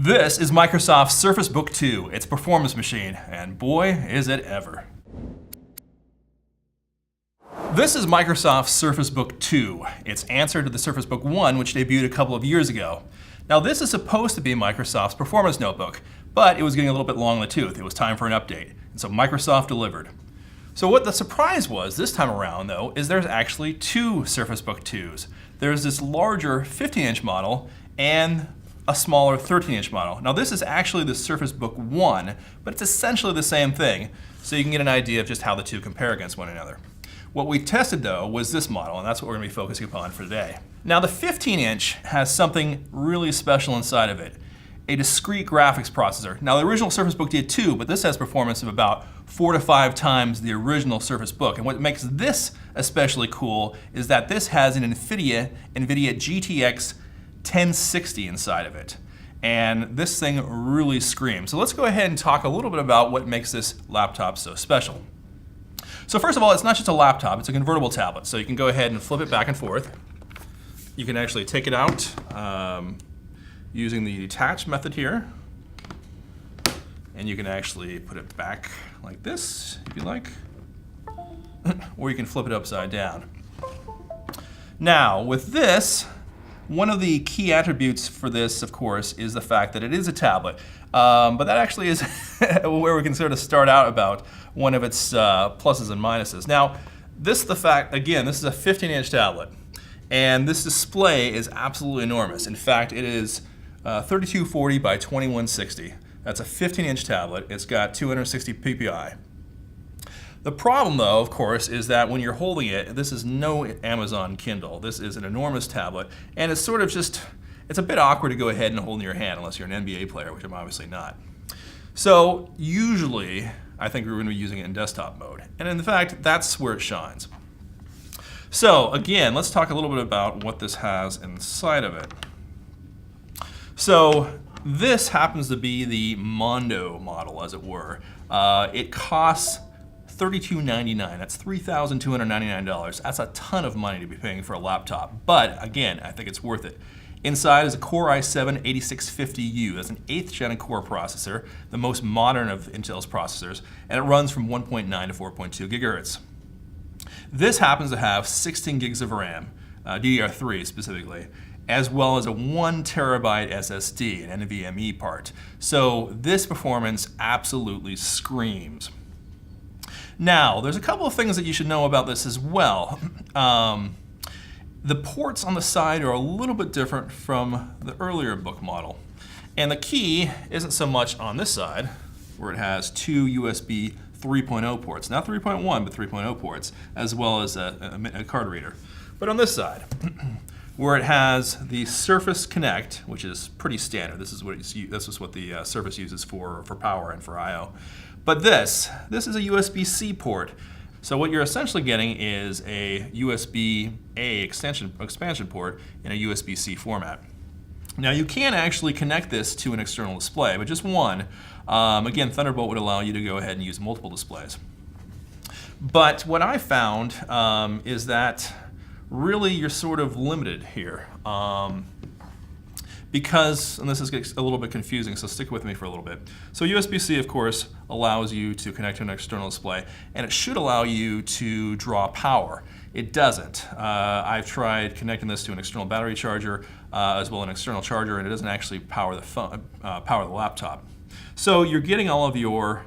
This is Microsoft's Surface Book 2, its performance machine, and boy, is it ever. This is Microsoft's Surface Book 2, its answer to the Surface Book 1, which debuted a couple of years ago. Now, this is supposed to be Microsoft's performance notebook, but it was getting a little bit long in the tooth. It was time for an update, and so Microsoft delivered. So what the surprise was this time around, though, is there's actually two Surface Book 2s. There's this larger 15-inch model and a smaller 13-inch model. Now, this is actually the Surface Book 1, but it's essentially the same thing, so you can get an idea of just how the two compare against one another. What we tested, though, was this model, and that's what we're going to be focusing upon for today. Now, the 15-inch has something really special inside of it, a discrete graphics processor. Now, the original Surface Book did too, but this has performance of about 4 to 5 times the original Surface Book. And what makes this especially cool is that this has an NVIDIA GTX 1060 inside of it. And this thing really screams. So let's go ahead and talk a little bit about what makes this laptop so special. So first of all, it's not just a laptop, it's a convertible tablet. So you can go ahead and flip it back and forth. You can actually take it out using the detach method here. And you can actually put it back like this, if you like. Or you can flip it upside down. Now, with this, one of the key attributes for this, of course, is the fact that it is a tablet. But that actually is where we can sort of start out about one of its pluses and minuses. Now, this is the fact, again, this is a 15-inch tablet. And this display is absolutely enormous. In fact, it is 3240 by 2160. That's a 15-inch tablet. It's got 260 ppi. The problem, though, of course, is that when you're holding it, this is no Amazon Kindle. This is an enormous tablet, and it's sort of just, it's a bit awkward to go ahead and hold in your hand unless you're an NBA player, which I'm obviously not. So usually, I think we're going to be using it in desktop mode, and in fact, that's where it shines. So again, let's talk a little bit about what this has inside of it. So this happens to be the Mondo model, as it were. It costs $32.99. That's $3,299. That's a ton of money to be paying for a laptop. But again, I think it's worth it. Inside is a Core i7-8650U. That's an 8th gen core processor, the most modern of Intel's processors, and it runs from 1.9 to 4.2 gigahertz. This happens to have 16 gigs of RAM, DDR3 specifically, as well as a 1 terabyte SSD, an NVMe part. So this performance absolutely screams. Now, there's a couple of things that you should know about this as well. The ports on the side are a little bit different from the earlier book model. And the key isn't so much on this side, where it has 2 USB 3.0 ports. Not 3.1, but 3.0 ports, as well as a card reader. But on this side, where it has the Surface Connect, which is pretty standard. This is what the Surface uses for power and for I/O. But this is a USB-C port. So what you're essentially getting is a USB-A expansion port in a USB-C format. Now you can actually connect this to an external display, but just one. Again, Thunderbolt would allow you to go ahead and use multiple displays. But what I found is that really you're sort of limited here. Because, and this gets a little bit confusing, so stick with me for a little bit. So USB-C, of course, allows you to connect to an external display, and it should allow you to draw power. It doesn't. I've tried connecting this to an external battery charger, as well as an external charger, and it doesn't actually power the laptop. So you're getting all of your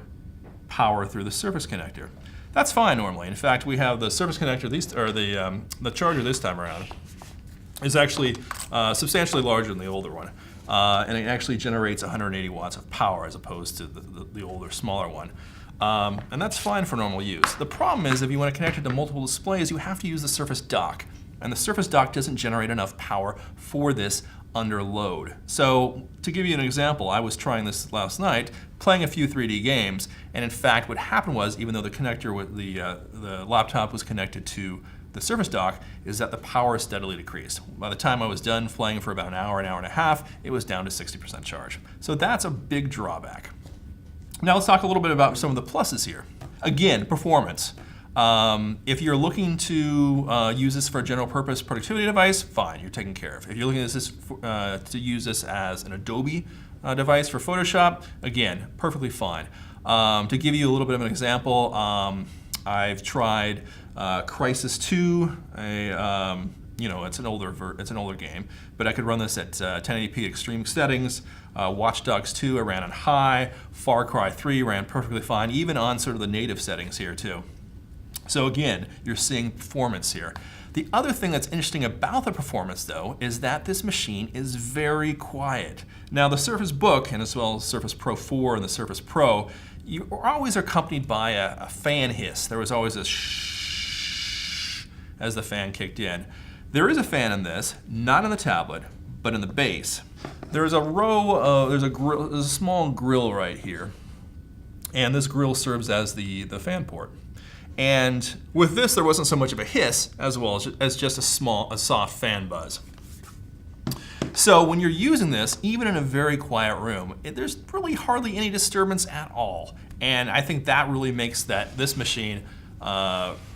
power through the Surface connector. That's fine normally. In fact, we have the Surface connector, the charger this time around is actually substantially larger than the older one. And it actually generates 180 watts of power as opposed to the older, smaller one. And that's fine for normal use. The problem is if you want to connect it to multiple displays, you have to use the Surface Dock. And the Surface Dock doesn't generate enough power for this under load. So to give you an example, I was trying this last night, playing a few 3D games, and in fact what happened was, even though the connector with the laptop was connected to the Surface Dock, is that the power steadily decreased. By the time I was done playing for about an hour and a half, it was down to 60% charge. So that's a big drawback. Now let's talk a little bit about some of the pluses here. Again, performance. If you're looking to use this for a general purpose productivity device, fine, you're taken care of. If you're looking at this to use this as an Adobe device for Photoshop, again, perfectly fine. To give you a little bit of an example, I've tried Crysis 2, it's an older game, but I could run this at 1080p extreme settings. Watch Dogs 2 I ran on high. Far Cry 3 ran perfectly fine, even on sort of the native settings here too. So again, you're seeing performance here. The other thing that's interesting about the performance though is that this machine is very quiet. Now the Surface Book, and as well as Surface Pro 4 and the Surface Pro, you are always accompanied by a fan hiss. There was always a shh as the fan kicked in. There is a fan in this, not in the tablet, but in the base. There's a small grill right here, and this grill serves as the fan port. And with this, there wasn't so much of a hiss as well as just a soft fan buzz. So when you're using this, even in a very quiet room, there's really hardly any disturbance at all. And I think that really makes this machine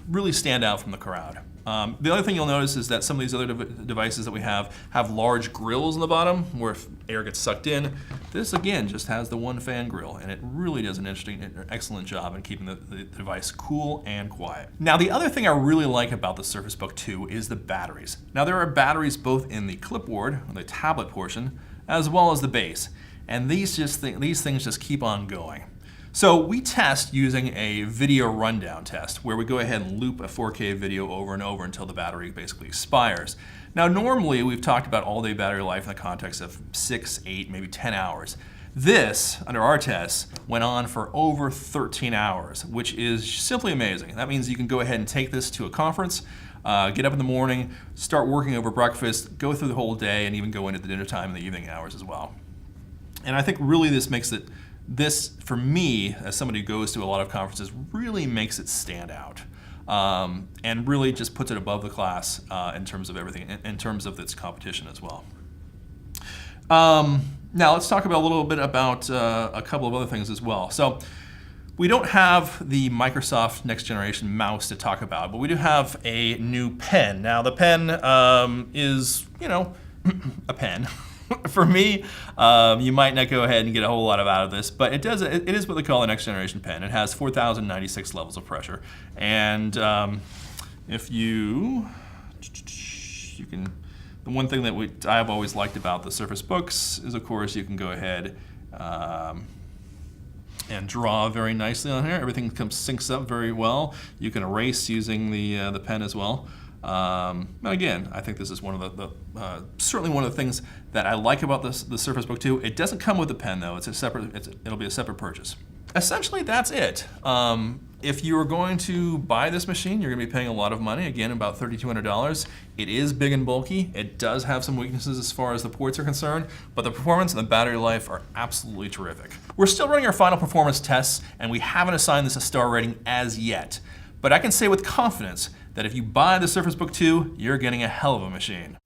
really stand out from the crowd. The other thing you'll notice is that some of these other devices that we have large grills on the bottom where if air gets sucked in. This again just has the one fan grill, and it really does an excellent job in keeping the device cool and quiet. Now the other thing I really like about the Surface Book 2 is the batteries. Now there are batteries both in the clipboard, or the tablet portion, as well as the base, and these things just keep on going. So we test using a video rundown test where we go ahead and loop a 4K video over and over until the battery basically expires. Now normally we've talked about all-day battery life in the context of 6, 8, maybe 10 hours. This, under our tests, went on for over 13 hours, which is simply amazing. That means you can go ahead and take this to a conference, get up in the morning, start working over breakfast, go through the whole day, and even go into the dinner time in the evening hours as well. And I think really this, for me, as somebody who goes to a lot of conferences, really makes it stand out. And really just puts it above the class in terms of everything, in terms of its competition as well. Now let's talk a little bit about a couple of other things as well. So we don't have the Microsoft next generation mouse to talk about, but we do have a new pen. Now the pen is, a pen. For me, you might not go ahead and get a whole lot out of this, but it is what they call a next generation pen. It has 4,096 levels of pressure, and if you can, the one thing that I've always liked about the Surface Books is, of course, you can go ahead and draw very nicely on here. Everything syncs up very well. You can erase using the pen as well. Again, I think this is one of certainly one of the things that I like about the Surface Book 2. It doesn't come with the pen though. It'll be a separate purchase. Essentially, that's it. If you are going to buy this machine, you're going to be paying a lot of money. Again, about $3,200. It is big and bulky. It does have some weaknesses as far as the ports are concerned, but the performance and the battery life are absolutely terrific. We're still running our final performance tests, and we haven't assigned this a star rating as yet. But I can say with confidence that if you buy the Surface Book 2, you're getting a hell of a machine.